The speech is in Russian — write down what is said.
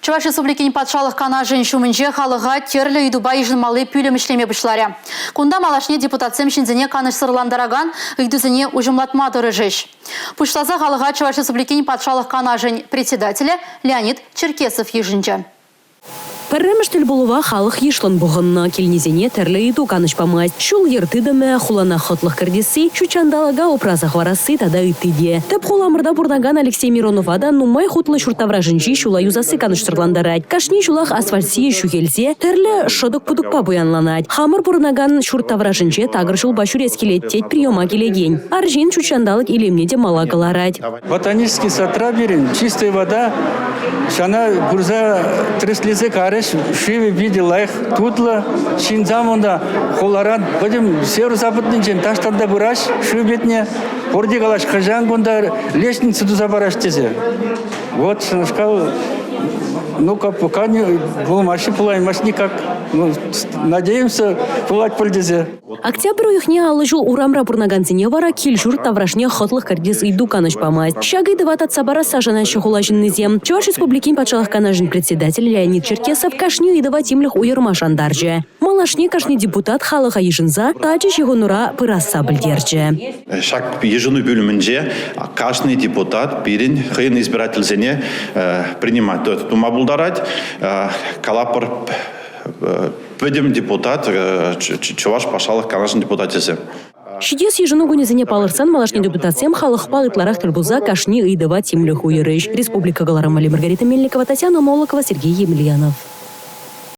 Чуваш Республикин патшалық кана женщумынже халыға терлі үйдуба ежінмалы пүлім ішлеме бұшлары. Кунда малашне депутатсем шинзіне каныш сырландараган үйдузіне ұжымлатмадыры жеш. Пұштаза халыға Чуваш Республикин патшалық кана жен председателі Леонид Черкесов ежінже. Пәррәміштіл болуға халық ешлін бұғынна келнезене тәрлі еду каныш памайд. Шул ертідімі хулана хотлық кірдесі, шучандалага опразақ варасы тада үттіде. Тәп хуламырда бұрнаган Алексей Мироновада нумай хутлы шуртавра жынжи шула юзасы каныш сырландарад. Кашни шулақ асфальсие шухелзе, тәрлі шодық-пудықпа буянланад. Хамыр бұрнаган шуртавра жынжи тағыр жыл башур ескелеттет приема келеген. Аржин шучандалық илемнеде малагаларад. Ботанический сатра берем, чистая вода, шана гурза треслизе кареш, шиве видела их тутла, шинзамонда, холаран, будем северо-западный чем, таштанда бураш, шубетне, пордигалаш, хажангунда, лестницу туда бараш тезе. Вот, сказал, ну-ка, пока не был машин пулай, маш никак, ну, надеемся, пулать польдезе. Октябрь уйхне алыжул урамра бурнаганцыне вара килжур таврашне хотлых кардис иду каныш памайд. Шагай дыватат сабара сажана шухулажыннызем. Чуваш Республикин патшалық канажын председатель Леонид Черкесов кашни идыва тимлих уйырма шандаржы. Малашне кашни депутат халыға ежінза тачы жигонура пыраса білдержі. Шак ежину бөлімінде каждый депутат бірін хыйын избирательзене принимать. Тумабулдарать калапыр пөдем депутат Чуваш пашалық канашын депутатысы. Шидес ежину гунезене палырсан малашне депутатсем халық палытларах тырбуза кашни идыва тимлих уйырыш. Республика Галарамали Маргарита Мельникова, Татьяна Молокова, Сергей Емельянов.